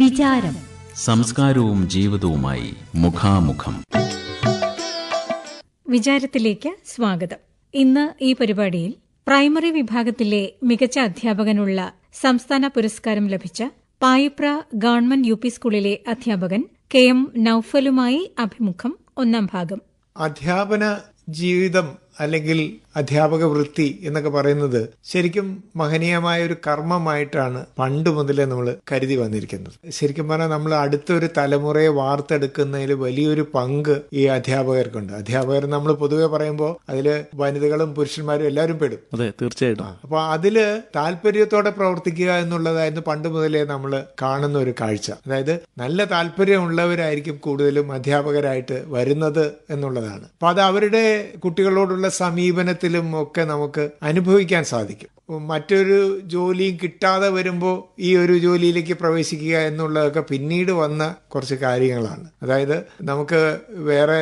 വിചാരം. സംസ്കാരവും ജീവിതവുമായി മുഖാമുഖം. വിചാരത്തിലേക്ക് സ്വാഗതം. ഇന്ന് ഈ പരിപാടിയിൽ പ്രൈമറി വിഭാഗത്തിലെ മികച്ച അധ്യാപകനുള്ള സംസ്ഥാന പുരസ്കാരം ലഭിച്ച പായിപ്ര ഗവൺമെന്റ് യു പി സ്കൂളിലെ അധ്യാപകൻ KM നൌഫലുമായി അഭിമുഖം, ഒന്നാം ഭാഗം. അധ്യാപന ജീവിതം അല്ലെങ്കിൽ അധ്യാപക വൃത്തി എന്നൊക്കെ പറയുന്നത് ശരിക്കും മഹനീയമായ ഒരു കർമ്മമായിട്ടാണ് പണ്ട് മുതലേ നമ്മൾ കരുതി വന്നിരിക്കുന്നത്. ശരിക്കും പറഞ്ഞാൽ നമ്മൾ അടുത്തൊരു തലമുറയെ വാർത്തെടുക്കുന്നതിൽ വലിയൊരു പങ്ക് ഈ അധ്യാപകർക്കുണ്ട്. അധ്യാപകർ നമ്മൾ പൊതുവെ പറയുമ്പോൾ അതില് വനിതകളും പുരുഷന്മാരും എല്ലാവരും പെടും. അതെ, തീർച്ചയായിട്ടും. അപ്പൊ അതില് താല്പര്യത്തോടെ പ്രവർത്തിക്കുക എന്നുള്ളതായിരുന്നു പണ്ട് മുതലേ നമ്മൾ കാണുന്ന ഒരു കാഴ്ച. അതായത് നല്ല താല്പര്യമുള്ളവരായിരിക്കും കൂടുതലും അധ്യാപകരായിട്ട് വരുന്നത് എന്നുള്ളതാണ്. അപ്പൊ അത് അവരുടെ കുട്ടികളോടുള്ള സമീപനത്തിലും ഒക്കെ നമുക്ക് അനുഭവിക്കാൻ സാധിക്കും. മറ്റൊരു ജോലിയും കിട്ടാതെ വരുമ്പോൾ ഈ ഒരു ജോലിയിലേക്ക് പ്രവേശിക്കുക എന്നുള്ളതൊക്കെ പിന്നീട് വന്ന കുറച്ച് കാര്യങ്ങളാണ്. അതായത് നമുക്ക് വേറെ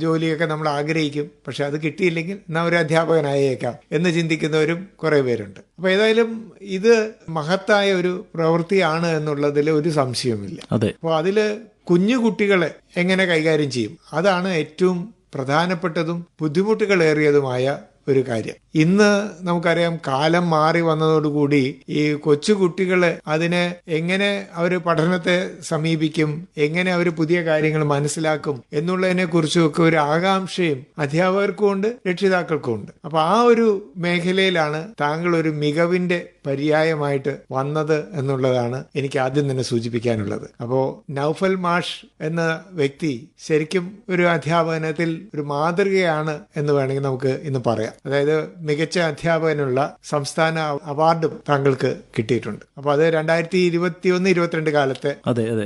ജോലിയൊക്കെ നമ്മൾ ആഗ്രഹിക്കും, പക്ഷെ അത് കിട്ടിയില്ലെങ്കിൽ എന്നാ ഒരു അധ്യാപകനായേക്കാം എന്ന് ചിന്തിക്കുന്നവരും കുറെ പേരുണ്ട്. അപ്പൊ ഏതായാലും ഇത് മഹത്തായ ഒരു പ്രവൃത്തിയാണ് എന്നുള്ളതിൽ ഒരു സംശയവുമില്ല. അപ്പോൾ അതില് കുഞ്ഞു കുട്ടികളെ എങ്ങനെ കൈകാര്യം ചെയ്യും, അതാണ് ഏറ്റവും പ്രധാനപ്പെട്ടതും ബുദ്ധിമുട്ടുകളേറിയതുമായ ഒരു കാര്യം. ഇന്ന് നമുക്കറിയാം, കാലം മാറി വന്നതോടുകൂടി ഈ കൊച്ചു കുട്ടികളെ അതിനെ എങ്ങനെ അവർ പഠനത്തെ സമീപിക്കും, എങ്ങനെ അവർ പുതിയ കാര്യങ്ങൾ മനസ്സിലാക്കും എന്നുള്ളതിനെ കുറിച്ചൊക്കെ ഒരു ആകാംക്ഷയും അധ്യാപകർക്കും ഉണ്ട്, രക്ഷിതാക്കൾക്കും ഉണ്ട്. അപ്പൊ ആ ഒരു മേഖലയിലാണ് താങ്കൾ ഒരു മികവിന്റെ പര്യായമായിട്ട് വന്നത് എന്നുള്ളതാണ് എനിക്ക് ആദ്യം തന്നെ സൂചിപ്പിക്കാനുള്ളത്. അപ്പോ നൌഫൽ മാഷ് എന്ന വ്യക്തി ശരിക്കും ഒരു അധ്യാപനത്തിൽ ഒരു മാതൃകയാണ് എന്ന് വേണമെങ്കിൽ നമുക്ക് ഇന്ന് പറയാം. അതായത് മികച്ച അധ്യാപകനുള്ള സംസ്ഥാന അവാർഡും താങ്കൾക്ക് കിട്ടിയിട്ടുണ്ട്. അപ്പൊ അത് 2021-22 കാലത്തെ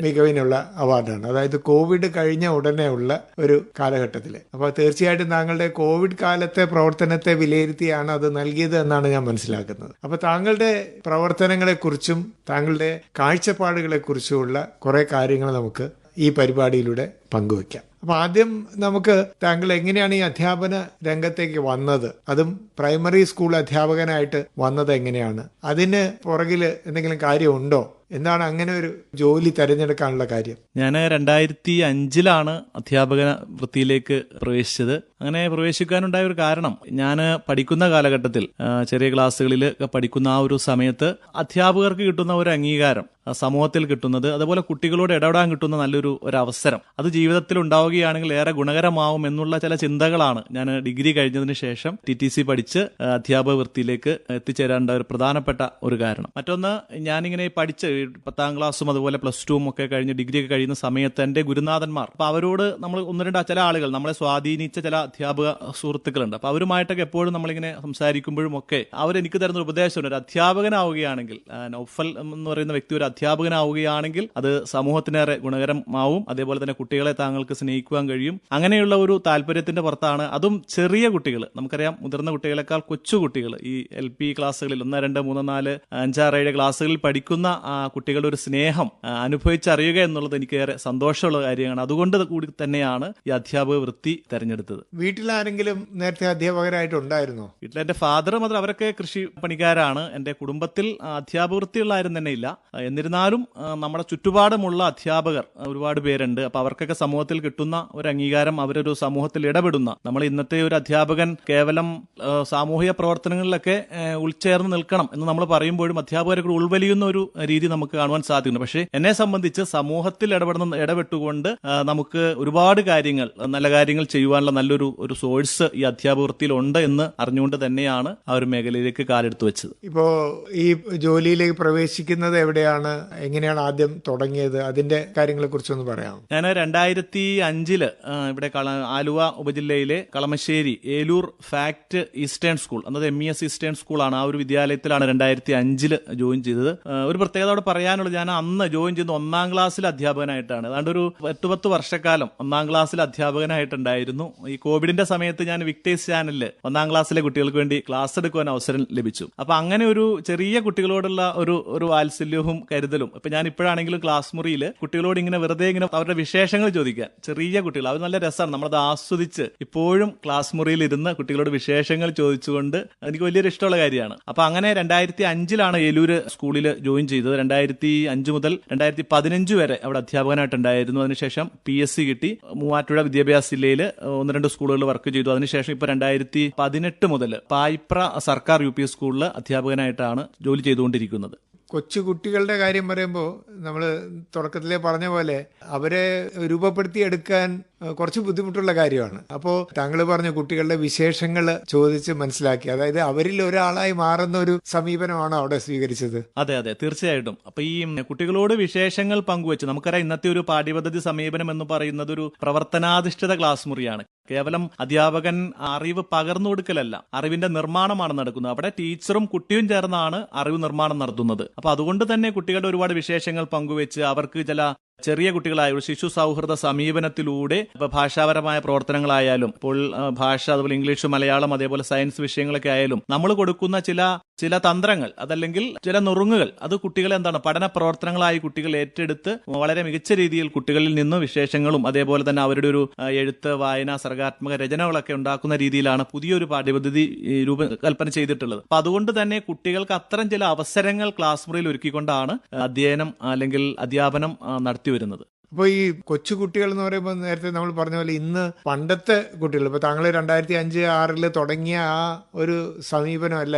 മികവിനുള്ള അവാർഡാണ്. അതായത് കോവിഡ് കഴിഞ്ഞ ഉടനെ ഉള്ള ഒരു കാലഘട്ടത്തില്. അപ്പൊ തീർച്ചയായിട്ടും താങ്കളുടെ കോവിഡ് കാലത്തെ പ്രവർത്തനത്തെ വിലയിരുത്തിയാണ് അത് നൽകിയത് എന്നാണ് ഞാൻ മനസ്സിലാക്കുന്നത്. അപ്പൊ താങ്കളുടെ പ്രവർത്തനങ്ങളെക്കുറിച്ചും താങ്കളുടെ കാഴ്ചപ്പാടുകളെക്കുറിച്ചുമുള്ള കുറെ കാര്യങ്ങൾ നമുക്ക് ഈ പരിപാടിയിലൂടെ പങ്കുവയ്ക്കാം. അപ്പൊ ആദ്യം നമുക്ക് താങ്കൾ എങ്ങനെയാണ് ഈ അധ്യാപന രംഗത്തേക്ക് വന്നത്, അതും പ്രൈമറി സ്കൂൾ അധ്യാപകനായിട്ട് വന്നത് എങ്ങനെയാണ്, അതിന് പുറകിൽ എന്തെങ്കിലും കാര്യമുണ്ടോ, എന്താണ് അങ്ങനെ ഒരു ജോലി തെരഞ്ഞെടുക്കാനുള്ള കാര്യം? ഞാൻ 2005 അധ്യാപക വൃത്തിയിലേക്ക് പ്രവേശിച്ചത്. അങ്ങനെ പ്രവേശിക്കാനുണ്ടായ ഒരു കാരണം, ഞാൻ പഠിക്കുന്ന കാലഘട്ടത്തിൽ ചെറിയ ക്ലാസ്സുകളിൽ പഠിക്കുന്ന ആ ഒരു സമയത്ത് അധ്യാപകർക്ക് കിട്ടുന്ന ഒരു അംഗീകാരം, സമൂഹത്തിൽ കിട്ടുന്നത്, അതുപോലെ കുട്ടികളോട് ഇടപെടാൻ കിട്ടുന്ന നല്ലൊരു അവസരം, അത് ജീവിതത്തിൽ ഉണ്ടാവുകയാണെങ്കിൽ ഏറെ ഗുണകരമാവും എന്നുള്ള ചില ചിന്തകളാണ് ഞാൻ ഡിഗ്രി കഴിഞ്ഞതിന് ശേഷം TTC പഠിച്ച് അധ്യാപക വൃത്തിയിലേക്ക് എത്തിച്ചേരാനുള്ള ഒരു പ്രധാനപ്പെട്ട ഒരു കാരണം. മറ്റൊന്ന്, ഞാനിങ്ങനെ പഠിച്ച് 10ാം ക്ലാസ്സും അതുപോലെ +2 ഒക്കെ കഴിഞ്ഞ് ഡിഗ്രി ഒക്കെ കഴിയുന്ന സമയത്ത് എൻ്റെ ഗുരുനാഥന്മാർ, അപ്പൊ അവരോട് നമ്മൾ ഒന്ന് രണ്ട് ചില ആളുകൾ നമ്മളെ സ്വാധീനിച്ച ചില അധ്യാപക സുഹൃത്തുക്കളുണ്ട്. അപ്പൊ അവരുമായിട്ടൊക്കെ എപ്പോഴും നമ്മളിങ്ങനെ സംസാരിക്കുമ്പോഴും ഒക്കെ അവരെനിക്ക് തരുന്ന ഉപദേശമുണ്ട്, ഒരു അധ്യാപകനാവുകയാണെങ്കിൽ, നൌഫൽ എന്ന് പറയുന്ന വ്യക്തി ഒരു അധ്യാപകനാവുകയാണെങ്കിൽ അത് സമൂഹത്തിനേറെ ഗുണകരമാവും, അതേപോലെ തന്നെ കുട്ടികളെ താങ്കൾക്ക് സ്നേഹിക്കുവാൻ കഴിയും. അങ്ങനെയുള്ള ഒരു താല്പര്യത്തിന്റെ പുറത്താണ്, അതും ചെറിയ കുട്ടികൾ, നമുക്കറിയാം മുതിർന്ന കുട്ടികളെക്കാൾ കൊച്ചു കുട്ടികൾ, ഈ LP ക്ലാസ്സുകളിൽ 1, 2, 3, 4, 5, 6, 7 ക്ലാസ്സുകളിൽ പഠിക്കുന്ന കുട്ടികളുടെ ഒരു സ്നേഹം അനുഭവിച്ചറിയുക എന്നുള്ളത് എനിക്ക് ഏറെ സന്തോഷമുള്ള കാര്യമാണ്. അതുകൊണ്ട് കൂടി തന്നെയാണ് ഈ അധ്യാപക വൃത്തി തെരഞ്ഞെടുത്തത്. വീട്ടിലാരെങ്കിലും നേരത്തെ അധ്യാപകരായിട്ടുണ്ടായിരുന്നോ? വീട്ടിൽ എന്റെ ഫാദർ മാത്രം, അവരൊക്കെ കൃഷി പണിക്കാരാണ്. എന്റെ കുടുംബത്തിൽ അധ്യാപക വൃത്തിയുള്ള ആരും തന്നെ ഇല്ല. എന്നിരുന്നാലും നമ്മുടെ ചുറ്റുപാടുമുള്ള അധ്യാപകർ ഒരുപാട് പേരുണ്ട്. അപ്പൊ അവർക്കൊക്കെ സമൂഹത്തിൽ കിട്ടുന്ന ഒരു അംഗീകാരം, അവരൊരു സമൂഹത്തിൽ ഇടപെടുന്ന, നമ്മൾ ഇന്നത്തെ ഒരു അധ്യാപകൻ കേവലം സാമൂഹിക പ്രവർത്തനങ്ങളിലൊക്കെ ഉൾച്ചേർന്ന് നിൽക്കണം എന്ന് നമ്മൾ പറയുമ്പോഴും അധ്യാപകർക്ക് ഉൾവലിയുന്ന ഒരു രീതി നമുക്ക് കാണുവാൻ സാധിക്കുന്നു. പക്ഷേ എന്നെ സംബന്ധിച്ച് സമൂഹത്തിൽ ഇടപെട്ടുകൊണ്ട് നമുക്ക് ഒരുപാട് കാര്യങ്ങൾ, നല്ല കാര്യങ്ങൾ ചെയ്യുവാനുള്ള നല്ലൊരു സോഴ്സ് ഈ അധ്യാപക വൃത്തിയിൽ ഉണ്ട് എന്ന് അറിഞ്ഞുകൊണ്ട് തന്നെയാണ് ആ ഒരു മേഖലയിലേക്ക് കാലെടുത്ത് വെച്ചത്. ഇപ്പോ ഈ ജോലിയിലേക്ക് പ്രവേശിക്കുന്നത് എവിടെയാണ്, എങ്ങനെയാണ് ആദ്യം തുടങ്ങിയത്, അതിന്റെ കാര്യങ്ങളെ കുറിച്ചൊന്ന് പറയാം. ഞാൻ 2005 ഇവിടെ ആലുവ ഉപജില്ലയിലെ കളമശ്ശേരി ഏലൂർ ഫാക്ട് ഈസ്റ്റേൺ സ്കൂൾ, അതായത് MES ഈസ്റ്റേൺ സ്കൂളാണ്, ആ ഒരു വിദ്യാലയത്തിലാണ് 2005 ജോയിൻ ചെയ്തത്. ഒരു പ്രത്യേകത അവിടെ പറയാനുള്ളത്, ഞാൻ അന്ന് ജോയിൻ ചെയ്ത് 1ാം ക്ലാസ്സിൽ അധ്യാപകനായിട്ടാണ്. അതുകൊണ്ട് ഒരു 8-10 വർഷക്കാലം 1ാം ക്ലാസ്സിൽ അധ്യാപകനായിട്ടുണ്ടായിരുന്നു. ഈ കോവിഡിന്റെ സമയത്ത് ഞാൻ വിക്ടേഴ്സ് ചാനലിൽ 1ാം ക്ലാസ്സിലെ കുട്ടികൾക്ക് വേണ്ടി ക്ലാസ് എടുക്കുവാൻ അവസരം ലഭിച്ചു. അപ്പൊ അങ്ങനെ ഒരു ചെറിയ കുട്ടികളോടുള്ള ഒരു വാത്സല്യവും കരുതലും, ഇപ്പൊ ഞാൻ ഇപ്പോഴാണെങ്കിലും ക്ലാസ് മുറിയിൽ കുട്ടികളോട് ഇങ്ങനെ വെറുതെ ഇങ്ങനെ അവരുടെ വിശേഷങ്ങൾ ചോദിക്കാൻ, ചെറിയ കുട്ടികൾ, അവർ നല്ല രസമാണ്, നമ്മളത് ആസ്വദിച്ച് ഇപ്പോഴും ക്ലാസ് മുറിയിൽ ഇരുന്ന് കുട്ടികളോട് വിശേഷങ്ങൾ ചോദിച്ചുകൊണ്ട് എനിക്ക് വലിയൊരു ഇഷ്ടമുള്ള കാര്യമാണ്. അപ്പൊ അങ്ങനെ 2005 ഏലൂര് സ്കൂളിൽ ജോയിൻ ചെയ്തത്. 2005 മുതൽ 2015 വരെ അവിടെ അധ്യാപകനായിട്ടുണ്ടായിരുന്നു. അതിനുശേഷം PSc കിട്ടി. മൂവാറ്റുപുഴ വിദ്യാഭ്യാസ ജില്ലയിൽ 1-2 സ്കൂളുകളിൽ വർക്ക് ചെയ്തു. അതിനുശേഷം ഇപ്പോൾ 2018 മുതൽ പായിപ്ര സർക്കാർ UP സ്കൂളിൽ അധ്യാപകനായിട്ടാണ് ജോലി ചെയ്തുകൊണ്ടിരിക്കുന്നത്. കൊച്ചുകുട്ടികളുടെ കാര്യം പറയുമ്പോൾ നമ്മൾ തുടക്കത്തിലേ പറഞ്ഞ പോലെ അവരെ രൂപപ്പെടുത്തിയെടുക്കാൻ കുറച്ച് ബുദ്ധിമുട്ടുള്ള കാര്യമാണ്. അപ്പോൾ താങ്കൾ പറഞ്ഞ കുട്ടികളുടെ വിശേഷങ്ങൾ ചോദിച്ച് മനസ്സിലാക്കി, അതായത് അവരിൽ ഒരാളായി മാറുന്ന ഒരു സമീപനമാണ് അവിടെ സ്വീകരിച്ചത്. അതെ അതെ, തീർച്ചയായിട്ടും. അപ്പൊ ഈ കുട്ടികളോട് വിശേഷങ്ങൾ പങ്കുവെച്ച്, നമുക്കറിയാം ഇന്നത്തെ ഒരു പാഠ്യപദ്ധതി സമീപനം എന്ന് പറയുന്നത് ഒരു പ്രവർത്തനാധിഷ്ഠിത ക്ലാസ് മുറിയാണ്. കേവലം അധ്യാപകൻ അറിവ് പകർന്നു കൊടുക്കലല്ല, അറിവിന്റെ നിർമ്മാണമാണ് നടക്കുന്നത്. അവിടെ ടീച്ചറും കുട്ടിയും ചേർന്നാണ് അറിവ് നിർമ്മാണം നടത്തുന്നത്. അപ്പൊ അതുകൊണ്ട് തന്നെ കുട്ടികളുടെ ഒരുപാട് വിശേഷങ്ങൾ പങ്കുവെച്ച് അവർക്ക് ചില ചെറിയ കുട്ടികളായ ഒരു ശിശു സൗഹൃദ സമീപനത്തിലൂടെ ഇപ്പൊ ഭാഷാപരമായ പ്രവർത്തനങ്ങളായാലും, ഇപ്പോൾ ഭാഷ, അതുപോലെ ഇംഗ്ലീഷ്, മലയാളം, അതേപോലെ സയൻസ് വിഷയങ്ങളൊക്കെ ആയാലും നമ്മൾ കൊടുക്കുന്ന ചില തന്ത്രങ്ങൾ, അതല്ലെങ്കിൽ ചില നുറുങ്ങുകൾ, അത് കുട്ടികളെ പഠന പ്രവർത്തനങ്ങളായി കുട്ടികൾ ഏറ്റെടുത്ത് വളരെ മികച്ച രീതിയിൽ കുട്ടികളിൽ നിന്ന് വിശേഷങ്ങളും അതേപോലെ തന്നെ അവരുടെ ഒരു എഴുത്ത്, വായന, സർഗാത്മക രചനകളൊക്കെ ഉണ്ടാക്കുന്ന രീതിയിലാണ് പുതിയൊരു പാഠ്യപദ്ധതി രൂപകൽപ്പന ചെയ്തിട്ടുള്ളത്. അപ്പൊ അതുകൊണ്ട് തന്നെ കുട്ടികൾക്ക് അത്തരം ചില അവസരങ്ങൾ ക്ലാസ് മുറിയിൽ ഒരുക്കിക്കൊണ്ടാണ് അധ്യയനം അല്ലെങ്കിൽ അധ്യാപനം നടത്തി വരുന്നത്. അപ്പോൾ ഈ കൊച്ചുകുട്ടികൾ എന്ന് പറയുമ്പോൾ നേരത്തെ നമ്മൾ പറഞ്ഞ പോലെ ഇന്ന് പണ്ടത്തെ കുട്ടികൾ, ഇപ്പൊ താങ്കൾ 2005-2006 തുടങ്ങിയ ആ ഒരു സമീപനമല്ല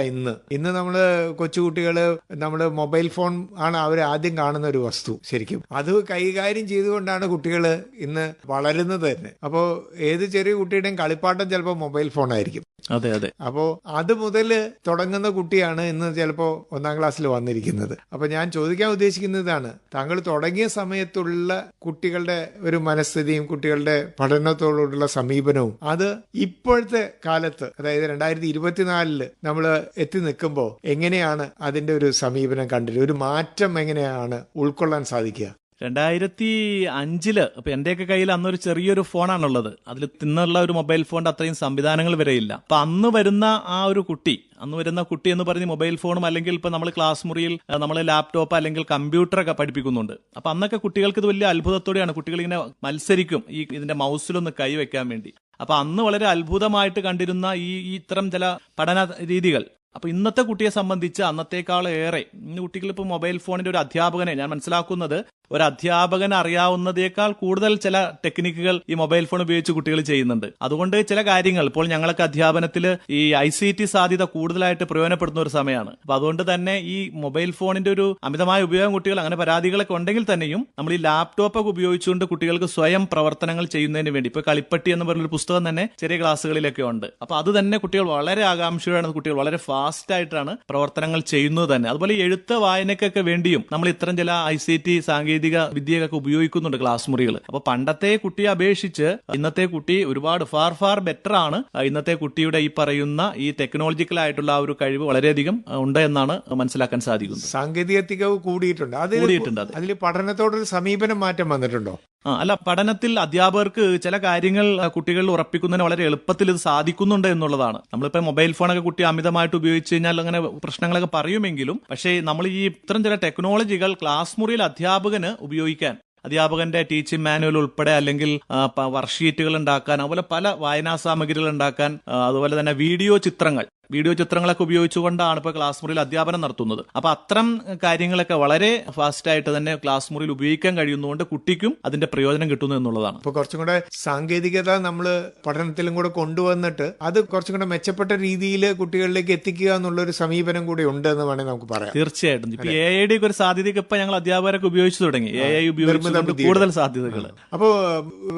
ഇന്ന് നമ്മൾ കൊച്ചുകുട്ടികൾ നമ്മൾ മൊബൈൽ ഫോൺ ആണ് അവർ ആദ്യം കാണുന്ന ഒരു വസ്തു. ശരിക്കും അത് കൈകാര്യം ചെയ്തുകൊണ്ടാണ് കുട്ടികൾ ഇന്ന് വളരുന്നത് തന്നെ. അപ്പോൾ ഏത് ചെറിയ കുട്ടിയുടെയും കളിപ്പാട്ടം ചിലപ്പോൾ മൊബൈൽ ഫോൺ ആയിരിക്കും. അതെ അതെ. അപ്പോ അത് മുതൽ തുടങ്ങുന്ന കുട്ടിയാണ് ഇന്ന് ചിലപ്പോ 1ാം ക്ലാസ്സിൽ വന്നിരിക്കുന്നത്. അപ്പൊ ഞാൻ ചോദിക്കാൻ ഉദ്ദേശിക്കുന്നതാണ്, താങ്കൾ തുടങ്ങിയ സമയത്തുള്ള കുട്ടികളുടെ ഒരു മനസ്ഥിതിയും കുട്ടികളുടെ പഠനത്തോടുള്ള സമീപനവും അത് ഇപ്പോഴത്തെ കാലത്ത്, അതായത് 2024 നമ്മൾ എത്തി നിൽക്കുമ്പോൾ എങ്ങനെയാണ് അതിന്റെ ഒരു സമീപനം കണ്ടിട്ട് ഒരു മാറ്റം എങ്ങനെയാണ് ഉൾക്കൊള്ളാൻ സാധിക്കുക? 2005 ഇപ്പൊ എന്റെയൊക്കെ കയ്യിൽ അന്നൊരു ചെറിയൊരു ഫോണാണുള്ളത്. അതിൽ തിന്നുള്ള ഒരു മൊബൈൽ ഫോണിന്റെ അത്രയും സംവിധാനങ്ങൾ വരെയില്ല. അപ്പൊ അന്ന് വരുന്ന കുട്ടി എന്ന് പറഞ്ഞ് മൊബൈൽ ഫോണും അല്ലെങ്കിൽ ഇപ്പൊ നമ്മൾ ക്ലാസ് മുറിയിൽ നമ്മൾ ലാപ്ടോപ്പ് അല്ലെങ്കിൽ കമ്പ്യൂട്ടറൊക്കെ പഠിപ്പിക്കുന്നുണ്ട്. അപ്പൊ അന്നൊക്കെ കുട്ടികൾക്ക് ഇത് വലിയ അത്ഭുതത്തോടെയാണ്. കുട്ടികൾ ഇങ്ങനെ മത്സരിക്കും ഇതിന്റെ മൗസിലൊന്ന് കൈവയ്ക്കാൻ വേണ്ടി. അപ്പൊ അന്ന് വളരെ അത്ഭുതമായിട്ട് കണ്ടിരുന്ന ഈ ഇത്തരം ചില പഠന രീതികൾ അപ്പൊ ഇന്നത്തെ കുട്ടിയെ സംബന്ധിച്ച് അന്നത്തേക്കാൾ ഏറെ ഇന്ന് കുട്ടികൾ ഇപ്പോൾ മൊബൈൽ ഫോണിന്റെ ഒരു അധ്യാപകനെ, ഞാൻ മനസ്സിലാക്കുന്നത് ഒരു അധ്യാപകന് അറിയാവുന്നതേക്കാൾ കൂടുതൽ ചില ടെക്നിക്കുകൾ ഈ മൊബൈൽ ഫോൺ ഉപയോഗിച്ച് കുട്ടികൾ ചെയ്യുന്നുണ്ട്. അതുകൊണ്ട് ചില കാര്യങ്ങൾ ഇപ്പോൾ ഞങ്ങളൊക്കെ അധ്യാപനത്തിൽ ഈ ICT സാധ്യത കൂടുതലായിട്ട് പ്രയോജനപ്പെടുന്ന ഒരു സമയമാണ്. അപ്പൊ അതുകൊണ്ട് തന്നെ ഈ മൊബൈൽ ഫോണിന്റെ ഒരു അമിതമായ ഉപയോഗം കുട്ടികൾ അങ്ങനെ പരാതികളൊക്കെ ഉണ്ടെങ്കിൽ തന്നെയും നമ്മൾ ഈ ലാപ്ടോപ്പൊക്കെ ഉപയോഗിച്ചുകൊണ്ട് കുട്ടികൾക്ക് സ്വയം പ്രവർത്തനങ്ങൾ ചെയ്യുന്നതിന് വേണ്ടി ഇപ്പൊ കളിപ്പട്ടി എന്ന് പറഞ്ഞൊരു പുസ്തകം തന്നെ ചെറിയ ക്ലാസ്സുകളിലൊക്കെ ഉണ്ട്. അപ്പൊ അത് തന്നെ കുട്ടികൾ വളരെ ആകാംക്ഷയോടെയാണ്, കുട്ടികൾ വളരെ ഫാസ്റ്റ് ആയിട്ടാണ് പ്രവർത്തനങ്ങൾ ചെയ്യുന്നത് തന്നെ. അതുപോലെ എഴുത്ത് വായനക്കൊക്കെ വേണ്ടിയും നമ്മൾ ഇത്തരം ചില ICT സാങ്കേതിക വിദ്യകളൊക്കെ ഉപയോഗിക്കുന്നുണ്ട് ക്ലാസ് മുറികൾ. അപ്പൊ പണ്ടത്തെ കുട്ടിയെ അപേക്ഷിച്ച് ഇന്നത്തെ കുട്ടി ഒരുപാട് ഫാർ ബെറ്റർ ആണ്. ഇന്നത്തെ കുട്ടിയുടെ ഈ പറയുന്ന ഈ ടെക്നോളജിക്കൽ ആയിട്ടുള്ള ആ ഒരു കഴിവ് വളരെയധികം ഉണ്ട് എന്നാണ് മനസ്സിലാക്കാൻ സാധിക്കുന്നത്. സാങ്കേതിക തികവ് കൂടിയിട്ടുണ്ട്. അതിൽ പഠനത്തോടൊരു സമീപനം മാറ്റം വന്നിട്ടുണ്ടോ? അല്ല, പഠനത്തിൽ അധ്യാപകർക്ക് ചില കാര്യങ്ങൾ കുട്ടികളിൽ ഉറപ്പിക്കുന്നതിന് വളരെ എളുപ്പത്തിൽ ഇത് സാധിക്കുന്നുണ്ട് എന്നുള്ളതാണ്. നമ്മളിപ്പോ മൊബൈൽ ഫോണൊക്കെ കുട്ടി അമിതമായിട്ട് ഉപയോഗിച്ച് കഴിഞ്ഞാൽ അങ്ങനെ പ്രശ്നങ്ങളൊക്കെ പറയുമെങ്കിലും, പക്ഷേ നമ്മൾ ഈ ഇത്തരം ചില ടെക്നോളജികൾ ക്ലാസ് മുറിയിൽ അധ്യാപകന് ഉപയോഗിക്കാൻ, അധ്യാപകന്റെ ടീച്ചിങ് മാനുവൽ ഉൾപ്പെടെ അല്ലെങ്കിൽ വർക്ക്ഷീറ്റുകൾ ഉണ്ടാക്കാൻ, അതുപോലെ പല വായനാ സാമഗ്രികൾ ഉണ്ടാക്കാൻ, അതുപോലെ തന്നെ വീഡിയോ ചിത്രങ്ങളൊക്കെ ഉപയോഗിച്ചുകൊണ്ടാണ് ഇപ്പോൾ ക്ലാസ് മുറിയിൽ അധ്യാപനം നടത്തുന്നത്. അപ്പൊ അത്തരം കാര്യങ്ങളൊക്കെ വളരെ ഫാസ്റ്റ് ആയിട്ട് തന്നെ ക്ലാസ് മുറിയിൽ ഉപയോഗിക്കാൻ കഴിയുന്നതുകൊണ്ട് കുട്ടിക്കും അതിന്റെ പ്രയോജനം കിട്ടുന്നു എന്നുള്ളതാണ്. അപ്പൊ കുറച്ചും കൂടെ സാങ്കേതികത നമ്മൾ പഠനത്തിലും കൂടെ കൊണ്ടുവന്നിട്ട് അത് കുറച്ചും കൂടെ മെച്ചപ്പെട്ട രീതിയിൽ കുട്ടികളിലേക്ക് എത്തിക്കുക എന്നുള്ള ഒരു സമീപനം കൂടി ഉണ്ട് എന്ന് വേണമെങ്കിൽ നമുക്ക് പറയാം. തീർച്ചയായിട്ടും. ഇപ്പൊ AI ഒരു സാധ്യതയൊക്കെ ഇപ്പൊ ഞങ്ങൾ അധ്യാപകരൊക്കെ ഉപയോഗിച്ചു തുടങ്ങി. AI ഉപയോഗിച്ചുകൊണ്ട് കൂടുതൽ സാധ്യതകൾ. അപ്പോ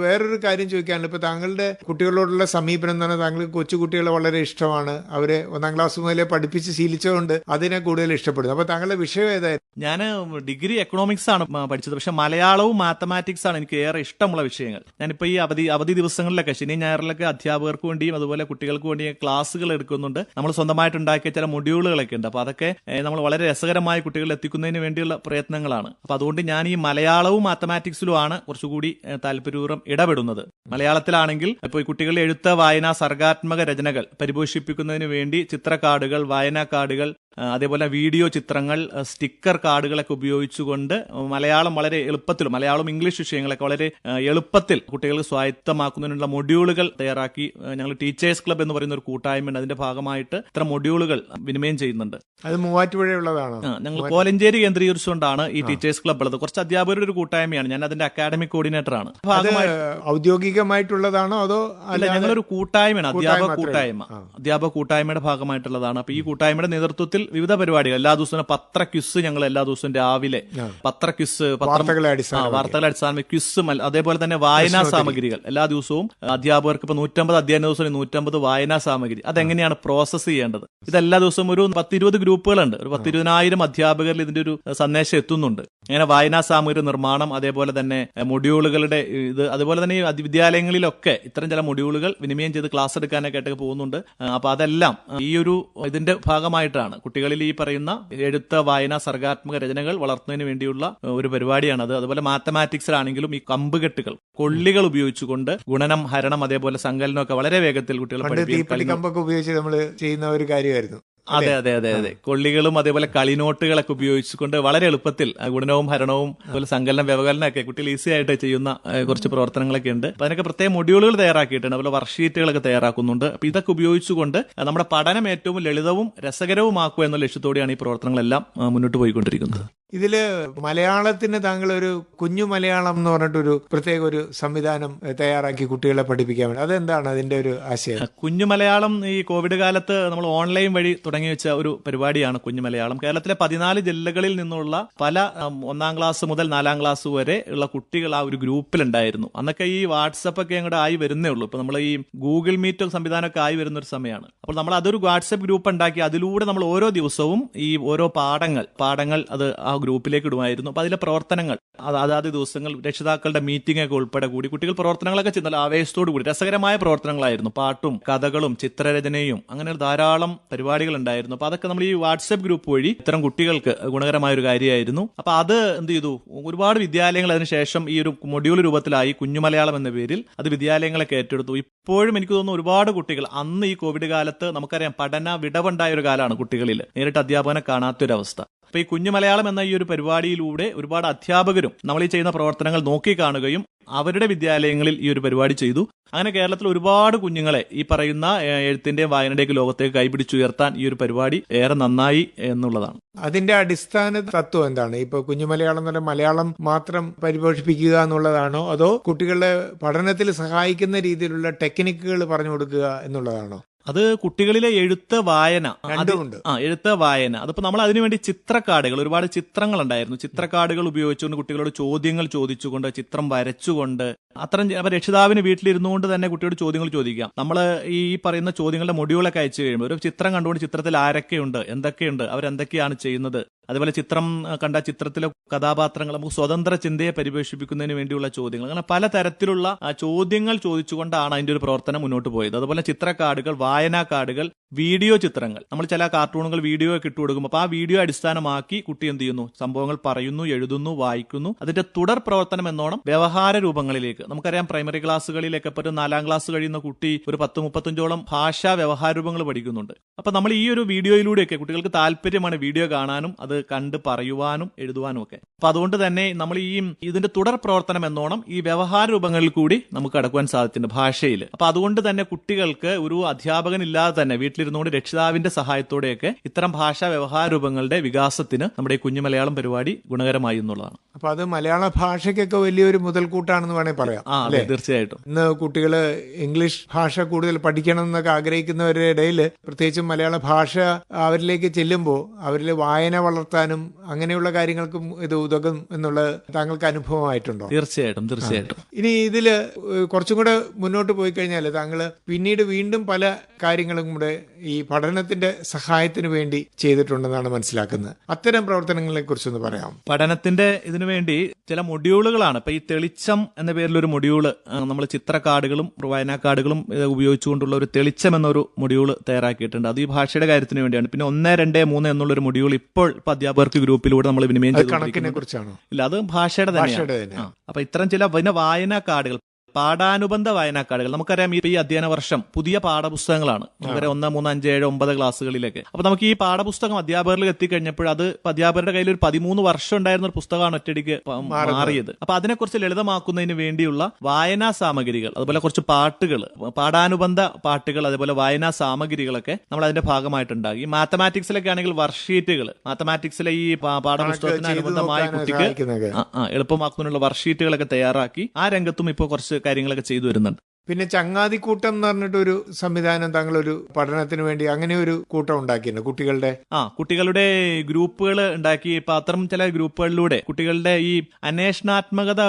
വേറൊരു കാര്യം ചോദിക്കാനുണ്ട്. ഇപ്പൊ താങ്കളുടെ കുട്ടികളോടുള്ള സമീപനം എന്ന് പറഞ്ഞാൽ താങ്കൾക്ക് കൊച്ചുകുട്ടികളെ വളരെ ഇഷ്ടമാണ്. അവരെ 1ാം ക്ലാസ് മുതലേ പഠിപ്പിച്ച് ശീലിച്ചുകൊണ്ട് അതിനെ കൂടുതൽ ഇഷ്ടപ്പെടുന്നു. അപ്പൊ താങ്കളുടെ വിഷയം ഏതായിരുന്നു? ഞാൻ ഡിഗ്രി എക്കണോമിക്സ് ആണ് പഠിച്ചത്. പക്ഷെ മലയാളവും മാത്തമാറ്റിക്സ് ആണ് എനിക്ക് ഏറെ ഇഷ്ടമുള്ള വിഷയങ്ങൾ. ഞാനിപ്പോ ഈ അവധി ദിവസങ്ങളിലൊക്കെ ശനി ഞായറിലൊക്കെ അധ്യാപകർക്ക് വേണ്ടിയും അതുപോലെ കുട്ടികൾക്ക് വേണ്ടിയും ക്ലാസ്സുകൾ എടുക്കുന്നുണ്ട്. നമ്മൾ സ്വന്തമായിട്ട് ഉണ്ടാക്കിയ ചില മൊഡ്യൂളുകളൊക്കെ ഉണ്ട്. അപ്പൊ അതൊക്കെ നമ്മൾ വളരെ രസകരമായി കുട്ടികളിൽ എത്തിക്കുന്നതിന് വേണ്ടിയുള്ള പ്രയത്നങ്ങളാണ്. അപ്പൊ അതുകൊണ്ട് ഞാൻ ഈ മലയാളവും മാത്തമാറ്റിക്സിലും ആണ് കുറച്ചുകൂടി താല്പര്യപൂർവ്വം ഇടപെടുന്നത്. മലയാളത്തിലാണെങ്കിൽ ഇപ്പോൾ ഈ കുട്ടികളുടെ എഴുത്ത്, വായന, സർഗാത്മക രചനകൾ പരിപോഷിപ്പിക്കുന്നതിന് വേണ്ടി ചിത്രക്കാർഡുകൾ, വായനാ കാർഡുകൾ, അതേപോലെ വീഡിയോ ചിത്രങ്ങൾ, സ്റ്റിക്കർ കാർഡുകളൊക്കെ ഉപയോഗിച്ചുകൊണ്ട് മലയാളം വളരെ എളുപ്പത്തിൽ, മലയാളം ഇംഗ്ലീഷ് വിഷയങ്ങളൊക്കെ വളരെ എളുപ്പത്തിൽ കുട്ടികൾക്ക് സ്വായത്തമാക്കുന്നതിനുള്ള മൊഡ്യൂളുകൾ തയ്യാറാക്കി ഞങ്ങൾ ടീച്ചേഴ്സ് ക്ലബ് എന്ന് പറയുന്ന ഒരു കൂട്ടായ്മയുണ്ട്. അതിന്റെ ഭാഗമായിട്ട് ഇത്ര മൊഡ്യൂളുകൾ വിനിമയം ചെയ്യുന്നുണ്ട്. അത് മൂവാറ്റുപുഴയുള്ളതാണോ? ഞങ്ങൾ കോലഞ്ചേരി കേന്ദ്രീകരിച്ചുകൊണ്ടാണ് ഈ ടീച്ചേഴ്സ് ക്ലബ് ഉള്ളത്. കുറച്ച് അധ്യാപകരുടെ ഒരു കൂട്ടായ്മയാണ്. ഞാൻ അതിന്റെ അക്കാഡമിക് കോർഡിനേറ്റർ ആണ്. ഔദ്യോഗികമായിട്ടുള്ളതാണോ അതോ? അല്ല, ഞങ്ങളൊരു കൂട്ടായ്മയാണ്, അധ്യാപക കൂട്ടായ്മയുടെ ഭാഗമായിട്ടുള്ളതാണ്. അപ്പൊ ഈ കൂട്ടായ്മയുടെ നേതൃത്വത്തിൽ വിവിധ പരിപാടികൾ എല്ലാ ദിവസവും പത്ര ക്വിസ് ഞങ്ങൾ എല്ലാ ദിവസവും രാവിലെ പത്ര ക്വിസ്, വാർത്തകളെ അടിസ്ഥാനമാക്കി ക്വിസ്, അതേപോലെ തന്നെ വായനാ സാമഗ്രികൾ എല്ലാ ദിവസവും അധ്യാപകർക്ക് ഇപ്പൊ 150 അധ്യയന ദിവസം 150 വായനാ സാമഗ്രി അതെങ്ങനെയാണ് പ്രോസസ് ചെയ്യേണ്ടത്, ഇതെല്ലാ ദിവസവും ഒരു 10-20 ഗ്രൂപ്പുകളുണ്ട്. ഒരു 10-20,000 അധ്യാപകരിൽ ഇതിന്റെ ഒരു സന്ദേശം എത്തുന്നുണ്ട്. അങ്ങനെ വായനാ സാമഗ്രി നിർമ്മാണം, അതേപോലെ തന്നെ മൊഡ്യൂളുകളുടെ ഇത്, അതുപോലെ തന്നെ ഈ വിദ്യാലയങ്ങളിലൊക്കെ ഇത്തരം ചില മൊഡ്യൂളുകൾ വിനിമയം ചെയ്ത് ക്ലാസ് എടുക്കാനൊക്കെ ആയിട്ട് പോകുന്നുണ്ട്. അപ്പൊ അതെല്ലാം ഈ ഒരു ഇതിന്റെ ഭാഗമായിട്ടാണ് കുട്ടികളിൽ ഈ പറയുന്ന എഴുത്ത്, വായന, സർഗാത്മക രചനകൾ വളർത്തുന്നതിന് വേണ്ടിയുള്ള ഒരു പരിപാടിയാണത്. അതുപോലെ മാത്തമാറ്റിക്സിലാണെങ്കിലും ഈ കമ്പുകെട്ടുകൾ, കൊള്ളികൾ ഉപയോഗിച്ചുകൊണ്ട് ഗുണനം, ഹരണം, അതേപോലെ സങ്കലനമൊക്കെ വളരെ വേഗത്തിൽ കുട്ടികളെ പഠിപ്പിക്കാൻ കമ്പൊക്കെ ഉപയോഗിച്ച് നമ്മൾ ചെയ്യുന്ന ഒരു കാര്യമായിരുന്നു. അതെ അതെ അതെ അതെ കൊള്ളികളും അതേപോലെ കളിനോട്ടുകളൊക്കെ ഉപയോഗിച്ചുകൊണ്ട് വളരെ എളുപ്പത്തിൽ ഗുണനവും ഹരണവും അതുപോലെ സങ്കലനം, വ്യവകലനം ഒക്കെ കുട്ടികൾ ഈസി ആയിട്ട് ചെയ്യുന്ന കുറച്ച് പ്രവർത്തനങ്ങളൊക്കെ ഉണ്ട്. അപ്പൊ അതിനൊക്കെ പ്രത്യേക മൊഡ്യൂളുകൾ തയ്യാറാക്കിയിട്ടുണ്ട്. അതുപോലെ വർക്ക്ഷീറ്റുകളൊക്കെ തയ്യാറാക്കുന്നുണ്ട്. അപ്പൊ ഇതൊക്കെ ഉപയോഗിച്ചുകൊണ്ട് നമ്മുടെ പഠനം ഏറ്റവും ലളിതവും രസകരവുമാക്കുക എന്ന ലക്ഷ്യത്തോടെയാണ് ഈ പ്രവർത്തനങ്ങളെല്ലാം മുന്നോട്ട് പോയിക്കൊണ്ടിരിക്കുന്നത്. ഇതില് മലയാളത്തിന് താങ്കൾ ഒരു കുഞ്ഞു മലയാളം എന്ന് പറഞ്ഞിട്ടൊരു പ്രത്യേക ഒരു സംവിധാനം തയ്യാറാക്കി കുട്ടികളെ പഠിപ്പിക്കാൻ വേണ്ടി, അതെന്താണ് അതിന്റെ ഒരു ആശയം? കുഞ്ഞു മലയാളം ഈ കോവിഡ് കാലത്ത് നമ്മൾ ഓൺലൈൻ വഴി തുടങ്ങി വെച്ച ഒരു പരിപാടിയാണ് കുഞ്ഞു മലയാളം. കേരളത്തിലെ 14 ജില്ലകളിൽ നിന്നുള്ള പല 1ാം ക്ലാസ് മുതൽ 4ാം ക്ലാസ് വരെ ഉള്ള കുട്ടികൾ ആ ഒരു ഗ്രൂപ്പിലുണ്ടായിരുന്നു. അന്നൊക്കെ ഈ വാട്സപ്പ് ഒക്കെ അങ്ങോട്ട് ആയി വരുന്നേ ഉള്ളൂ. ഇപ്പൊ നമ്മൾ ഈ ഗൂഗിൾ മീറ്റ് സംവിധാനമൊക്കെ ആയി വരുന്ന ഒരു സമയമാണ്. അപ്പോൾ നമ്മൾ അതൊരു വാട്സപ്പ് ഗ്രൂപ്പ് ഉണ്ടാക്കി അതിലൂടെ നമ്മൾ ഓരോ ദിവസവും ഈ ഓരോ പാഠങ്ങൾ അത് ആ ഗ്രൂപ്പിലേക്ക് ഇടുമായിരുന്നു. അപ്പൊ അതിലെ പ്രവർത്തനങ്ങൾ അതാത് ദിവസങ്ങൾ രക്ഷിതാക്കളുടെ മീറ്റിംഗ് ഒക്കെ ഉൾപ്പെടെ കൂടി കുട്ടികൾ പ്രവർത്തനങ്ങളൊക്കെ ചെയ്യുന്ന ആവേശത്തോടു കൂടി രസകരമായ പ്രവർത്തനങ്ങളായിരുന്നു. പാട്ടും കഥകളും ചിത്രരചനയും അങ്ങനെ ധാരാളം പരിപാടികൾ ഉണ്ടായിരുന്നു. അപ്പൊ അതൊക്കെ നമ്മൾ ഈ വാട്സ്ആപ്പ് ഗ്രൂപ്പ് വഴി ഇത്തരം കുട്ടികൾക്ക് ഗുണകരമായ ഒരു കാര്യമായിരുന്നു. അപ്പൊ അത് എന്ത് ചെയ്തു, ഒരുപാട് വിദ്യാലയങ്ങൾ അതിനുശേഷം ഈ ഒരു മൊഡ്യൂൾ രൂപത്തിലായി കുഞ്ഞുമലയാളം എന്ന പേരിൽ അത് വിദ്യാലയങ്ങളൊക്കെ ഏറ്റെടുത്തു. ഇപ്പോഴും എനിക്ക് തോന്നുന്നു ഒരുപാട് കുട്ടികൾ അന്ന് ഈ കോവിഡ് കാലത്ത് നമുക്കറിയാം പഠന വിടവുണ്ടായ ഒരു കാലമാണ് കുട്ടികളിൽ നേരിട്ട് അധ്യാപകനെ കാണാത്തൊരവസ്ഥ. അപ്പൊ ഈ കുഞ്ഞു മലയാളം എന്ന ഈ ഒരു പരിപാടിയിലൂടെ ഒരുപാട് അധ്യാപകരും നമ്മൾ ഈ ചെയ്യുന്ന പ്രവർത്തനങ്ങൾ നോക്കി കാണുകയും അവരുടെ വിദ്യാലയങ്ങളിൽ ഈ ഒരു പരിപാടി ചെയ്തു. അങ്ങനെ കേരളത്തിൽ ഒരുപാട് കുഞ്ഞുങ്ങളെ ഈ പറയുന്ന എഴുത്തിന്റെയും വായനയുടെയൊക്കെ ലോകത്തേക്ക് കൈപിടിച്ചുയർത്താൻ ഈ ഒരു പരിപാടി ഏറെ നന്നായി എന്നുള്ളതാണ്. അതിന്റെ അടിസ്ഥാന തത്വം എന്താണ്? ഇപ്പൊ കുഞ്ഞു മലയാളം എന്ന് പറഞ്ഞാൽ മലയാളം മാത്രം പരിപോഷിപ്പിക്കുക എന്നുള്ളതാണോ അതോ കുട്ടികളുടെ പഠനത്തിൽ സഹായിക്കുന്ന രീതിയിലുള്ള ടെക്നിക്കുകൾ പറഞ്ഞു കൊടുക്കുക എന്നുള്ളതാണോ? അത് കുട്ടികളിലെ എഴുത്ത് വായന, എഴുത്ത് വായന. അതിപ്പോ നമ്മൾ അതിനുവേണ്ടി ചിത്രക്കാർഡുകൾ, ഒരുപാട് ചിത്രങ്ങൾ ഉണ്ടായിരുന്നു. ചിത്രക്കാർഡുകൾ ഉപയോഗിച്ചുകൊണ്ട് കുട്ടികളോട് ചോദ്യങ്ങൾ ചോദിച്ചുകൊണ്ട് ചിത്രം വരച്ചുകൊണ്ട് അത്തരം രക്ഷിതാവിന് വീട്ടിലിരുന്നുകൊണ്ട് തന്നെ കുട്ടിയോട് ചോദ്യങ്ങൾ ചോദിക്കാം. നമ്മൾ ഈ പറയുന്ന ചോദ്യങ്ങളുടെ മൊഡ്യൂളൊക്കെ അയച്ചു കഴിയുമ്പോൾ ഒരു ചിത്രം കണ്ടുകൊണ്ട് ചിത്രത്തിൽ ആരൊക്കെയുണ്ട്, എന്തൊക്കെയുണ്ട്, അവരെന്തൊക്കെയാണ് ചെയ്യുന്നത്, അതുപോലെ ചിത്രം കണ്ട ചിത്രത്തിലെ കഥാപാത്രങ്ങൾ നമുക്ക് സ്വതന്ത്ര ചിന്തയെ പരിപോഷിപ്പിക്കുന്നതിന് വേണ്ടിയുള്ള ചോദ്യങ്ങൾ, അങ്ങനെ പലതരത്തിലുള്ള ചോദ്യങ്ങൾ ചോദിച്ചുകൊണ്ടാണ് അതിന്റെ ഒരു പ്രവർത്തനം മുന്നോട്ട് പോയത്. അതുപോലെ ചിത്രക്കാർഡുകൾ, വായനാ കാർഡുകൾ, വീഡിയോ ചിത്രങ്ങൾ, നമ്മൾ ചില കാർട്ടൂണുകൾ വീഡിയോ ഒക്കെ ഇട്ട് കൊടുക്കുമ്പോൾ അപ്പോൾ ആ വീഡിയോ അടിസ്ഥാനമാക്കി കുട്ടി എന്ത് ചെയ്യുന്നു, സംഭവങ്ങൾ പറയുന്നു, എഴുതുന്നു, വായിക്കുന്നു. അതിന്റെ തുടർ പ്രവർത്തനം എന്നോണം വ്യവഹാര രൂപങ്ങളിലേക്ക്, നമുക്കറിയാം പ്രൈമറി ക്ലാസ്സുകളിലൊക്കെ ഇപ്പോൾ 4ാം ക്ലാസ് കഴിയുന്ന കുട്ടി ഒരു 10-35ഓളം ഭാഷാ വ്യവഹാര രൂപങ്ങൾ പഠിക്കുന്നുണ്ട്. അപ്പൊ നമ്മൾ ഈ ഒരു വീഡിയോയിലൂടെയൊക്കെ കുട്ടികൾക്ക് താല്പര്യമാണ് വീഡിയോ കാണാനും അത് കണ്ട് പറയുവാനും എഴുതുവാനും ഒക്കെ. അപ്പൊ അതുകൊണ്ട് തന്നെ നമ്മൾ ഈ ഇതിന്റെ തുടർ പ്രവർത്തനം എന്നോണം ഈ വ്യവഹാര രൂപങ്ങളിൽ കൂടി നമുക്ക് കടക്കുവാൻ സാധിച്ചിട്ടുണ്ട് ഭാഷയിൽ. അപ്പൊ അതുകൊണ്ട് തന്നെ കുട്ടികൾക്ക് ഒരു അധ്യാപകൻ ഇല്ലാതെ തന്നെ വീട്ടിലിരുന്നുകൊണ്ട് രക്ഷിതാവിന്റെ സഹായത്തോടെയൊക്കെ ഇത്തരം ഭാഷാ വ്യവഹാര രൂപങ്ങളുടെ വികാസത്തിന് നമ്മുടെ ഈ കുഞ്ഞു മലയാളം പരിപാടി ഗുണകരമായി എന്നുള്ളതാണ്. അപ്പൊ അത് മലയാള ഭാഷയ്ക്കൊക്കെ വലിയൊരു മുതൽക്കൂട്ടാണെന്ന് വേണമെങ്കിൽ പറയാം. തീർച്ചയായിട്ടും. ഇന്ന് കുട്ടികള് ഇംഗ്ലീഷ് ഭാഷ കൂടുതൽ പഠിക്കണം എന്നൊക്കെ ആഗ്രഹിക്കുന്നവരുടെ ഇടയിൽ പ്രത്യേകിച്ചും മലയാള ഭാഷ അവരിലേക്ക് ചെല്ലുമ്പോൾ അവരിൽ വായന വളർത്താനും അങ്ങനെയുള്ള കാര്യങ്ങൾക്കും ഇത് ഉതകും എന്നുള്ളത് താങ്കൾക്ക് അനുഭവമായിട്ടുണ്ടോ? തീർച്ചയായിട്ടും തീർച്ചയായിട്ടും. ഇനി ഇതില് കുറച്ചും കൂടെ മുന്നോട്ട് പോയി കഴിഞ്ഞാൽ താങ്കള് പിന്നീട് വീണ്ടും പല കാര്യങ്ങളും കൂടെ ഈ പഠനത്തിന്റെ സഹായത്തിന് വേണ്ടി ചെയ്തിട്ടുണ്ടെന്നാണ് മനസ്സിലാക്കുന്നത്. അത്തരം പ്രവർത്തനങ്ങളെ കുറിച്ചൊന്ന് പറയാം. പഠനത്തിന്റെ ഇതിനു വേണ്ടി ചില മൊഡ്യൂളുകളാണ്. ഇപ്പൊ ഈ തെളിച്ചം എന്ന പേരിലൊരു മൊഡ്യൂള് നമ്മൾ ചിത്രക്കാർഡുകളും വായനാ കാർഡുകളും ഉപയോഗിച്ചുകൊണ്ടുള്ള ഒരു തെളിച്ചം എന്നൊരു മൊഡ്യൂള് തയ്യാറാക്കിയിട്ടുണ്ട്. അത് ഈ ഭാഷയുടെ കാര്യത്തിന് വേണ്ടിയാണ്. പിന്നെ 1, 2, 3 എന്നുള്ളൊരു മൊഡ്യൂൾ ഇപ്പോൾ അധ്യാപകർക്ക് ഗ്രൂപ്പിലൂടെ നമ്മൾ വിനിമയം കണക്കിനെ കുറിച്ചാണോ? ഇല്ല, അത് ഭാഷയുടെ തന്നെയാണ്. അപ്പൊ ഇത്തരം ചില വായനാ കാർഡുകൾ പാഠാനുബന്ധ വായനാക്കാർഡുകൾ. നമുക്കറിയാം ഈ അധ്യയന വർഷം പുതിയ പാഠപുസ്തകങ്ങളാണ്. നമുക്കറിയാം 1, 3, 5, 7, 9 ക്ലാസ്സുകളിലൊക്കെ. അപ്പൊ നമുക്ക് ഈ പാഠപുസ്തകം അധ്യാപകരിൽ എത്തിക്കഴിഞ്ഞപ്പോൾ അത് അധ്യാപകരുടെ കയ്യിൽ ഒരു 13 വർഷം ഉണ്ടായിരുന്ന ഒരു പുസ്തകമാണ് ഒറ്റയടിക്ക് മാറിയത്. അപ്പൊ അതിനെക്കുറിച്ച് ലളിതമാക്കുന്നതിന് വേണ്ടിയുള്ള വായനാ സാമഗ്രികൾ, അതുപോലെ കുറച്ച് പാട്ടുകൾ, പാഠാനുബന്ധ പാട്ടുകൾ, അതുപോലെ വായനാ സാമഗ്രികളൊക്കെ നമ്മൾ അതിന്റെ ഭാഗമായിട്ടുണ്ടാകും. ഈ മാത്തമാറ്റിക്സിലൊക്കെ ആണെങ്കിൽ വർക്ക്ഷീറ്റുകൾ, മാത്തമാറ്റിക്സിലെ ഈ പാഠപുസ്തകത്തിന് അനുബന്ധമായ കുട്ടിക്ക് എളുപ്പമാക്കുന്നതിനുള്ള വർക്ക്ഷീറ്റുകളൊക്കെ തയ്യാറാക്കി ആ രംഗത്തും ഇപ്പോൾ കുറച്ച് കാര്യങ്ങളൊക്കെ ചെയ്തു വരുന്നുണ്ട്. പിന്നെ ചങ്ങാതിക്കൂട്ടം എന്ന് പറഞ്ഞിട്ടൊരു സംവിധാനം താങ്കളൊരു പഠനത്തിന് വേണ്ടി അങ്ങനെ ഒരു കൂട്ടം ഉണ്ടാക്കിയിട്ടുണ്ട് കുട്ടികളുടെ ഗ്രൂപ്പുകൾ ഉണ്ടാക്കി. ഇപ്പൊ അത്തരം ചില ഗ്രൂപ്പുകളിലൂടെ കുട്ടികളുടെ ഈ അന്വേഷണാത്മകത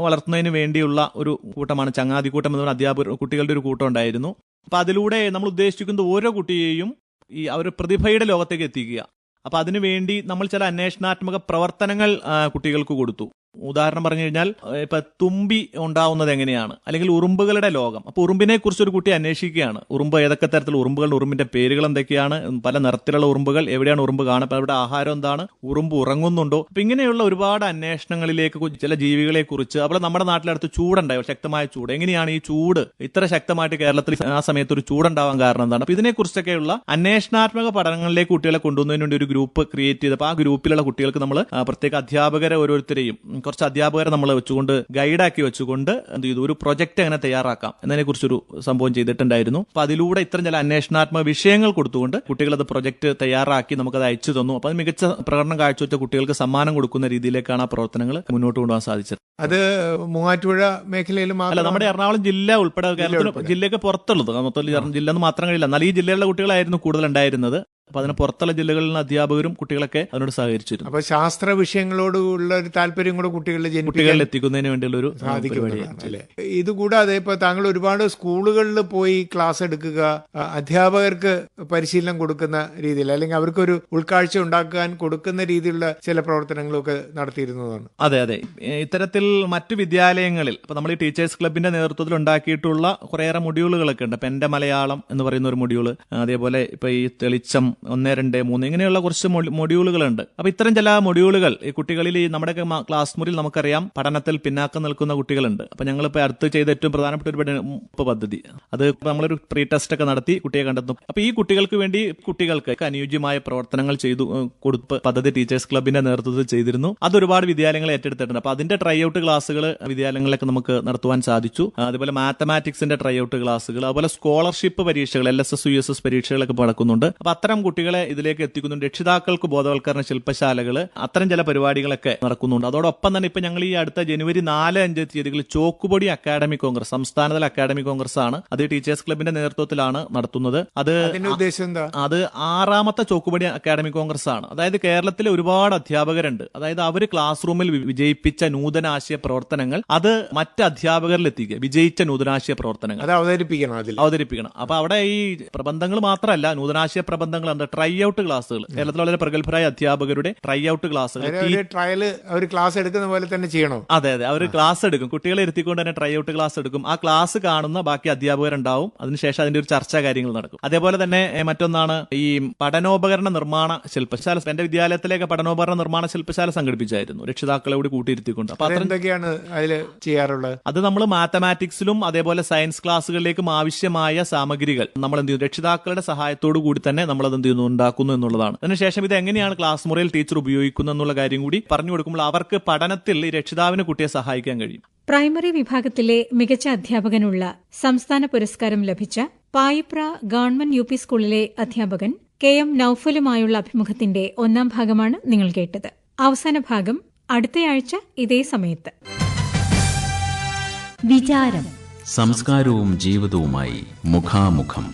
വളർത്തുന്നതിന് വേണ്ടിയുള്ള ഒരു കൂട്ടമാണ് ചങ്ങാതിക്കൂട്ടം എന്ന് പറഞ്ഞ അധ്യാപകർ കുട്ടികളുടെ ഒരു കൂട്ടം ഉണ്ടായിരുന്നു. അപ്പൊ അതിലൂടെ നമ്മൾ ഉദ്ദേശിക്കുന്നത് ഓരോ കുട്ടിയെയും ഈ അവർ പ്രതിഭയുടെ ലോകത്തേക്ക് എത്തിക്കുക. അപ്പൊ അതിനുവേണ്ടി നമ്മൾ ചില അന്വേഷണാത്മക പ്രവർത്തനങ്ങൾ കുട്ടികൾക്ക് കൊടുത്തു. ഉദാഹരണം പറഞ്ഞു കഴിഞ്ഞാൽ ഇപ്പൊ തുമ്പി ഉണ്ടാവുന്നത് എങ്ങനെയാണ്, അല്ലെങ്കിൽ ഉറുമ്പുകളുടെ ലോകം. അപ്പൊ ഉറുമ്പിനെ കുറിച്ച് ഒരു കുട്ടി അന്വേഷിക്കുകയാണ്. ഉറുമ്പ് ഏതൊക്കെ തരത്തിലുള്ള ഉറുമ്പുകൾ, ഉറുമ്പിന്റെ പേരുകൾ എന്തൊക്കെയാണ്, പല നിറത്തിലുള്ള ഉറുമ്പുകൾ, എവിടെയാണ് ഉറുമ്പ് കാണുക, അവിടെ ആഹാരം എന്താണ്, ഉറുമ്പ് ഉറങ്ങുന്നുണ്ടോ. അപ്പൊ ഇങ്ങനെയുള്ള ഒരുപാട് അന്വേഷണങ്ങളിലേക്ക് ചില ജീവികളെ കുറിച്ച്. അപ്പോൾ നമ്മുടെ നാട്ടിലടുത്ത് ചൂടുണ്ടായോ, ശക്തമായ ചൂട്, എങ്ങനെയാണ് ഈ ചൂട് ഇത്ര ശക്തമായിട്ട് കേരളത്തിൽ ആ സമയത്ത് ഒരു ചൂടുണ്ടാവാൻ കാരണം എന്താണ്. അപ്പൊ ഇതിനെക്കുറിച്ചൊക്കെയുള്ള അന്വേഷണാത്മക പഠനങ്ങളിലേക്ക് കുട്ടികളെ കൊണ്ടുവന്നതിന് വേണ്ടി ഒരു ഗ്രൂപ്പ് ക്രിയേറ്റ് ചെയ്തപ്പോൾ ആ ഗ്രൂപ്പിലുള്ള കുട്ടികൾക്ക് നമ്മൾ പ്രത്യേക അധ്യാപകരെ ഓരോരുത്തരെയും കുറച്ച് അധ്യാപകരെ നമ്മൾ വെച്ചുകൊണ്ട് ഗൈഡാക്കി വെച്ചുകൊണ്ട് എന്ത് ചെയ്തു, ഒരു പ്രൊജക്ട് എങ്ങനെ തയ്യാറാക്കാം എന്നതിനെ കുറിച്ചൊരു സംഭവം ചെയ്തിട്ടുണ്ടായിരുന്നു. അപ്പൊ അതിലൂടെ ഇത്തരം ചില അന്വേഷണാത്മക വിഷയങ്ങൾ കൊടുത്തുകൊണ്ട് കുട്ടികളത് പ്രൊജക്ട് തയ്യാറാക്കി നമുക്കത് അയച്ചു തന്നു. അപ്പൊ അത് മികച്ച പ്രകടനം കാഴ്ചവെച്ച കുട്ടികൾക്ക് സമ്മാനം കൊടുക്കുന്ന രീതിയിലേക്കാണ് ആ പ്രവർത്തനങ്ങൾ മുന്നോട്ട് കൊണ്ടുപോകാൻ സാധിച്ചത്. അത് മൂവാറ്റുപുഴ മേഖലയിലും അല്ല, നമ്മുടെ എറണാകുളം ജില്ല ഉൾപ്പെടെ കേരളത്തിൽ ജില്ലയ്ക്ക് പുറത്തുള്ളത്, മൊത്തത്തിൽ ജില്ല എന്ന് മാത്രം കഴിയില്ല. എന്നാൽ ഈ ജില്ലയിലുള്ള കുട്ടികളായിരുന്നു കൂടുതൽ ഉണ്ടായിരുന്നത്. അപ്പൊ അതിന് പുറത്തുള്ള ജില്ലകളിൽ നിന്ന് അധ്യാപകരും കുട്ടികളൊക്കെ അതിനോട് സഹകരിച്ചിരുന്നു. അപ്പൊ ശാസ്ത്ര വിഷയങ്ങളോടുള്ള ഒരു താല്പര്യം കൂടെ കുട്ടികളിൽ എത്തിക്കുന്നതിന് വേണ്ടിയുള്ള ഒരു സാധിക്കുന്നതാണ്. ഇതുകൂടാതെ ഇപ്പൊ താങ്കൾ ഒരുപാട് സ്കൂളുകളിൽ പോയി ക്ലാസ് എടുക്കുക, അധ്യാപകർക്ക് പരിശീലനം കൊടുക്കുന്ന രീതിയിൽ, അല്ലെങ്കിൽ അവർക്കൊരു ഉൾക്കാഴ്ച ഉണ്ടാക്കാൻ കൊടുക്കുന്ന രീതിയിലുള്ള ചില പ്രവർത്തനങ്ങളൊക്കെ നടത്തിയിരുന്നതാണ്. അതെ. ഇത്തരത്തിൽ മറ്റു വിദ്യാലയങ്ങളിൽ ഇപ്പൊ നമ്മൾ ഈ ടീച്ചേഴ്സ് ക്ലബിന്റെ നേതൃത്വത്തിൽ ഉണ്ടാക്കിയിട്ടുള്ള കുറേയേറെ മൊഡ്യൂളുകളൊക്കെ ഉണ്ട്. ഇപ്പൊ എന്റെ മലയാളം എന്ന് പറയുന്ന ഒരു മൊഡ്യൂള്, അതേപോലെ ഇപ്പൊ ഈ തെളിച്ചം 1, 2, 3 ഇങ്ങനെയുള്ള കുറച്ച് മൊഡ്യൂളുകളുണ്ട്. അപ്പൊ ഇത്തരം ചില മൊഡ്യൂളുകൾ ഈ കുട്ടികളിൽ നമ്മുടെ ക്ലാസ് മുറിയിൽ നമുക്കറിയാം പഠനത്തിൽ പിന്നാക്കം നിൽക്കുന്ന കുട്ടികളുണ്ട്. അപ്പൊ ഞങ്ങളിപ്പോ അടുത്ത് ചെയ്ത ഏറ്റവും പ്രധാനപ്പെട്ട ഒരു പദ്ധതി, അത് നമ്മളൊരു പ്രീ ടെസ്റ്റ് ഒക്കെ നടത്തി കുട്ടിയെ കണ്ടെത്തും. അപ്പൊ ഈ കുട്ടികൾക്ക് വേണ്ടി കുട്ടികൾക്ക് അനുയോജ്യമായ പ്രവർത്തനങ്ങൾ ചെയ്തു കൊടുപ്പ് പദ്ധതി ടീച്ചേഴ്സ് ക്ലബിന്റെ നേതൃത്വത്തിൽ ചെയ്തിരുന്നു. അത് ഒരുപാട് വിദ്യാലയങ്ങൾ ഏറ്റെടുത്തിട്ടുണ്ട്. അപ്പൊ അതിന്റെ ട്രൈ ഔട്ട് ക്ലാസ്സുകൾ വിദ്യാലയങ്ങളിലൊക്കെ നമുക്ക് നടത്തുവാൻ സാധിച്ചു. അതുപോലെ മാത്തമാറ്റിക്സിന്റെ ട്രൈ ഔട്ട് ക്ലാസ്സുകൾ, അതുപോലെ സ്കോളർഷിപ്പ് പരീക്ഷകൾ, LSS USS പരീക്ഷകളൊക്കെ നടക്കുന്നുണ്ട്. അപ്പൊ അത്തരം കുട്ടികളെ ഇതിലേക്ക് എത്തിക്കുന്നുണ്ട്. രക്ഷിതാക്കൾക്ക് ബോധവൽക്കരണ ശില്പശാലകൾ, അത്തരം ചില പരിപാടികളൊക്കെ നടക്കുന്നുണ്ട്. അതോടൊപ്പം തന്നെ ഇപ്പൊ ഞങ്ങൾ ഈ അടുത്ത ജനുവരി 4, 5 തീയതികളിൽ ചോക്കുപൊടി അക്കാഡമിക് കോൺഗ്രസ്, സംസ്ഥാനതല അക്കാഡമിക് കോൺഗ്രസ് ആണ്. അത് ടീച്ചേഴ്സ് ക്ലബിന്റെ നേതൃത്വത്തിലാണ് നടത്തുന്നത്. അത് 6ാമത്തെ ചോക്കുപൊടി അക്കാഡമിക് കോൺഗ്രസ് ആണ്. അതായത് കേരളത്തിലെ ഒരുപാട് അധ്യാപകരുണ്ട്. അതായത് അവർ ക്ലാസ് റൂമിൽ വിജയിപ്പിച്ച നൂതനാശയ പ്രവർത്തനങ്ങൾ അത് മറ്റ് അധ്യാപകരിൽ എത്തിക്കുക. വിജയിച്ച നൂതനാശയ പ്രവർത്തനങ്ങൾ അവതരിപ്പിക്കണം. അപ്പൊ അവിടെ ഈ പ്രബന്ധങ്ങൾ മാത്രമല്ല, നൂതനാശയ പ്രബന്ധങ്ങൾ, ട്രൈ ഔട്ട് ക്ലാസ്സുകൾ, കേരളത്തിൽ വളരെ പ്രഗത്ഭരായ അധ്യാപകരുടെ ട്രൈ ഔട്ട് ക്ലാസ്സുകൾ, ക്ലാസ് എടുക്കുന്ന പോലെ തന്നെ ചെയ്യണോ? അതെ, അവർ ക്ലാസ് എടുക്കും. കുട്ടികളെ ഇരുത്തിക്കൊണ്ട് തന്നെ ട്രൈ ഔട്ട് ക്ലാസ് എടുക്കും. ആ ക്ലാസ് കാണുന്ന ബാക്കി അധ്യാപകരുണ്ടാവും. അതിനുശേഷം അതിന്റെ ഒരു ചർച്ചാ കാര്യങ്ങൾ നടക്കും. അതേപോലെ തന്നെ മറ്റൊന്നാണ് ഈ പഠനോപകരണ നിർമ്മാണ ശില്പശാല. എന്റെ വിദ്യാലയത്തിലേക്ക് പഠനോപകരണ നിർമ്മാണ ശില്പശാല സംഘടിപ്പിച്ചായിരുന്നു, രക്ഷിതാക്കളെ കൂടി കൂട്ടിയിരുത്തിക്കൊണ്ട്. അപ്പൊ എന്തൊക്കെയാണ് അതിൽ ചെയ്യാറുള്ളത്? അത് നമ്മൾ മാത്തമാറ്റിക്സിലും അതേപോലെ സയൻസ് ക്ലാസ്സുകളിലേക്കും ആവശ്യമായ സാമഗ്രികൾ നമ്മൾ എന്ത് ചെയ്യുന്നു, രക്ഷിതാക്കളുടെ സഹായത്തോടു കൂടി തന്നെ നമ്മൾ അത് എന്ത് ചെയ്യുന്നു, ഉണ്ടാക്കുന്നു എന്നുള്ളതാണ്. അതിനുശേഷം ഇത് എങ്ങനെയാണ് ക്ലാസ് മുറിയിൽ ടീച്ചർ ഉപയോഗിക്കുന്നത് എന്നുള്ള കാര്യം കൂടി പറഞ്ഞു കൊടുക്കുമ്പോൾ അവർക്ക് പഠനത്തിൽ ഈ രക്ഷിതാവിന് കുട്ടിയെ സഹായിക്കാൻ കഴിയും. പ്രൈമറി വിഭാഗത്തിലെ മികച്ച അധ്യാപകനുള്ള സംസ്ഥാന പുരസ്കാരം ലഭിച്ച പായിപ്ര ഗവൺമെന്റ് UP സ്കൂളിലെ അധ്യാപകൻ KM നൌഫലുമായുള്ള അഭിമുഖത്തിന്റെ 1ാം ഭാഗമാണ് നിങ്ങൾ കേട്ടത്. അവസാന ഭാഗം അടുത്തയാഴ്ച ഇതേ സമയത്ത്. സംസ്കാരവും ജീവിതവുമായി മുഖാമുഖം.